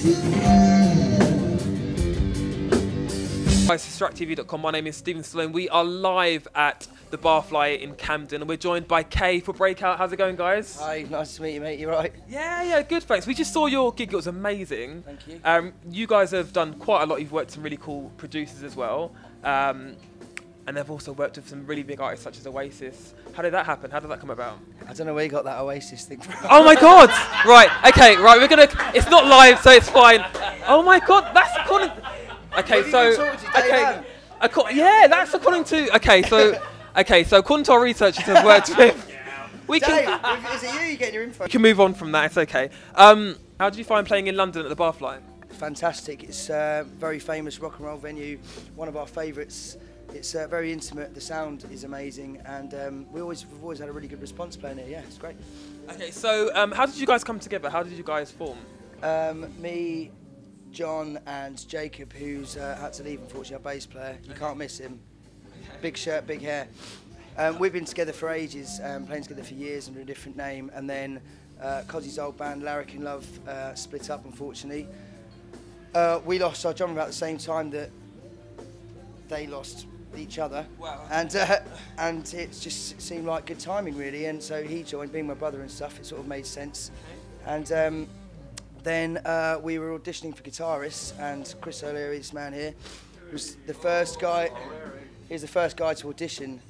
Guys, DistractTV.com. My name is Stephen Stallone. We are live at the Barfly in Camden, and we're joined by Kay for Breakout. How's it going, guys? Hi, nice to meet you, mate. You right? Yeah, good, thanks. We just saw your gig. It was amazing. Thank you. You guys have done quite a lot. You've worked with some really cool producers as well. And they've also worked with some really big artists such as Oasis. How did that happen? How did that come about? I don't know where you got that Oasis thing from. Oh my God! Right, okay, right. We're gonna. It's not live, so it's fine. Oh my God, that's according. Okay, so yeah, that's according to. Okay, so according to our researchers have worked with. We can. Dave, is it you getting your info? We can move on from that. It's okay. How did you find playing in London at the Barfly? Fantastic. It's a very famous rock and roll venue. One of our favourites. It's very intimate. The sound is amazing, and we've always had a really good response playing here. Yeah, it's great. Okay, so how did you guys come together? How did you guys form? Me, John, and Jacob, who's had to leave, unfortunately, our bass player. You can't miss him. Big shirt, big hair. We've been together for ages, playing together for years under a different name, and then Cozzy's old band, Larrikin Love, split up, unfortunately. We lost our drummer about the same time that they lost each other. Wow. And it just seemed like good timing, really, and so he joined, being my brother and stuff. It sort of made sense. Okay. And then we were auditioning for guitarists, and Chris O'Leary, this man here, was the first guy. He was the first guy to audition,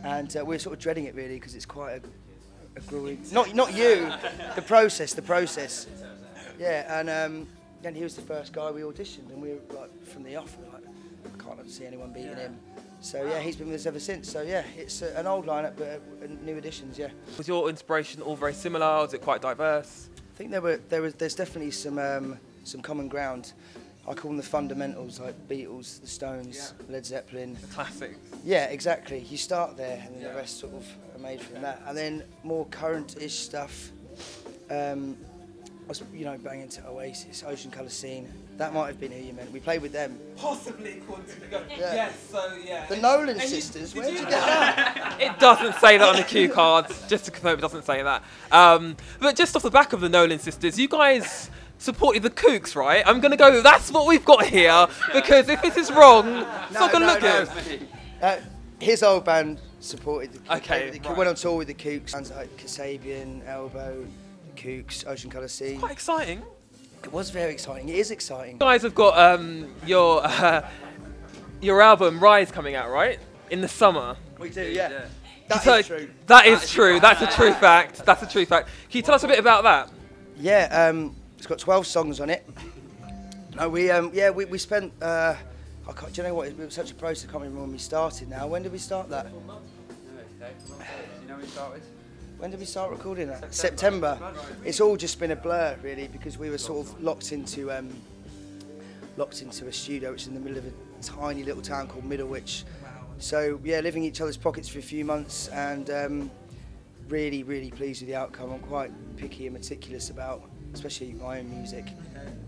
and we were sort of dreading it, really, because it's quite a grueling. Not you, the process. Yeah, and then he was the first guy we auditioned, and we were like from the off, we were like, I can't see anyone beating him. So yeah, he's been with us ever since. So yeah, it's an old lineup, but new additions. Yeah. Was your inspiration all very similar? Was it quite diverse? I think there's definitely some common ground. I call them the fundamentals, like Beatles, the Stones, Led Zeppelin. The classics. Yeah, exactly. You start there, and then the rest sort of are made from that. And then more current-ish stuff. I was, banging to Oasis, Ocean Colour Scene. That might have been who you meant. We played with them. Possibly, according to the guy. Yeah. Yes, so yeah. The Nolan sisters. Where'd you get that? It doesn't say that on the cue cards. Just to confirm, it doesn't say that. But just off the back of the Nolan sisters, you guys supported the Kooks, right? I'm gonna go. That's what we've got here, because if this is wrong, it's not gonna look good. His old band supported the Kooks. Okay. Went on tour with the Kooks. Bands like Kasabian, Elbow, the Kooks, Ocean Colour Scene. Quite exciting. It was very exciting. It is exciting. You guys have got your album Rise coming out, right? In the summer. We do, yeah. That is true. That is true. That's a true fact. That's a true fact. Can you tell us a bit about that? Yeah, it's got 12 songs on it. No, we spent. Do you know what? It was such a process. I can't remember when we started. Now, when did we start that? Do you know when we started? When did we start recording that? September. It's all just been a blur, really, because we were sort of locked into a studio, which is in the middle of a tiny little town called Middlewich. So yeah, living in each other's pockets for a few months, and really, really pleased with the outcome. I'm quite picky and meticulous about, especially my own music,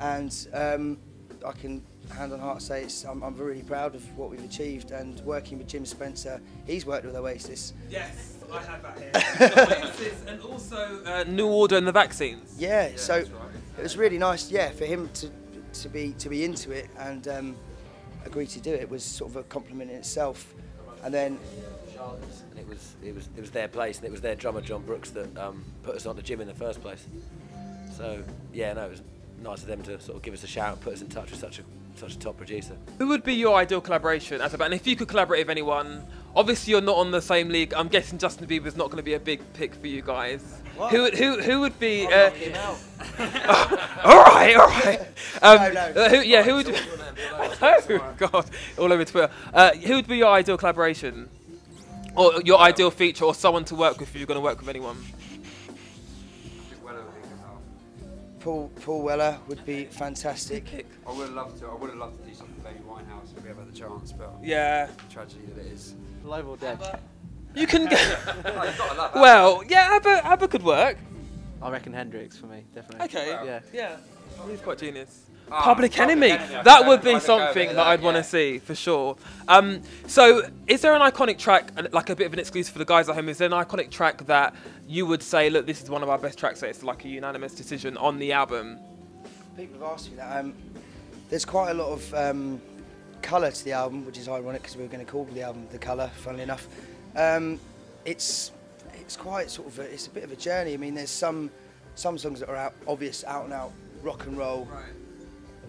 and I can hand on heart say I'm really proud of what we've achieved. And working with Jim Spencer, he's worked with Oasis. Yes. I have that here. And also New Order and the Vaccines. Yeah, so right. It was really nice. Yeah, for him to be into it and agree to do it was sort of a compliment in itself. And then it was their place, and it was their drummer John Brooks that put us onto Jim in the first place. So yeah, no, it was nice of them to sort of give us a shout and put us in touch with such a top producer. Who would be your ideal collaboration as a band? And if you could collaborate with anyone, obviously you're not on the same league. I'm guessing Justin Bieber's not going to be a big pick for you guys. What? Who would be? I'll knock him out. All right. No. Who would? Oh God! All over Twitter. Who would be your ideal collaboration, or your ideal feature, or someone to work with if you're going to work with anyone? Paul Weller would be fantastic. I would have loved to do something with Amy Winehouse if we ever had the chance, but yeah, the tragedy that it is. Live or dead? You can get. Well, yeah, ABBA could work. I reckon Hendrix for me, definitely. Okay. Yeah. He's quite genius. Oh, Public Enemy. That would be something that I'd want to see for sure. So, is there an iconic track, like a bit of an exclusive for the guys at home? Is there an iconic track that you would say, look, this is one of our best tracks, so it's like a unanimous decision on the album? People have asked me that. There's quite a lot of colour to the album, which is ironic because we were going to call the album The Colour, funnily enough. It's quite sort of it's a bit of a journey. I mean, there's some songs that are out and out rock and roll,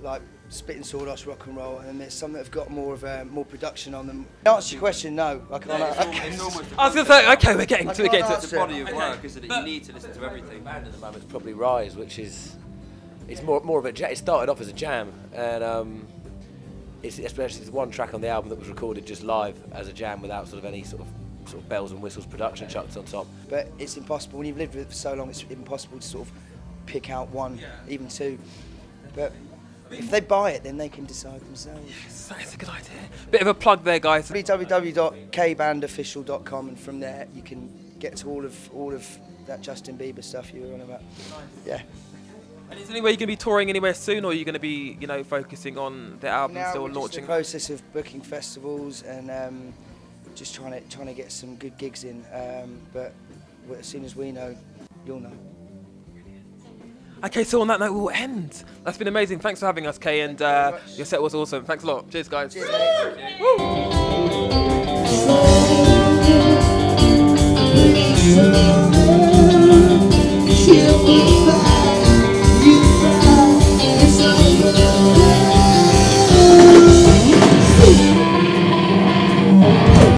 like spitting sawdust rock and roll, and then there's some that have got more production on them. To answer your question, no, I can't. I was going to say, okay, we're getting to it. It's a body of work, isn't it? You need to listen to everything. The band at the moment is probably Rise, which is more of a jam. It started off as a jam, and it's especially one track on the album that was recorded just live as a jam without sort of any sort of bells and whistles production chucked on top. But it's impossible when you've lived with it for so long. It's impossible to sort of pick out one, even two. But if they buy it, then they can decide themselves. Yes, that's a good idea. Bit of a plug there, guys. www.kbandofficial.com, and from there you can get to all of that Justin Bieber stuff you were on about. Yeah. And is there any way you're going to be touring anywhere soon, or are you going to be, focusing on the album now still we're and just launching? in the process of booking festivals and just trying to get some good gigs in. But as soon as we know, you'll know. Okay, so on that note, we'll end. That's been amazing. Thanks for having us, Kay, and your set was awesome. Thanks a lot. Cheers, guys. Cheers, mate. Woo.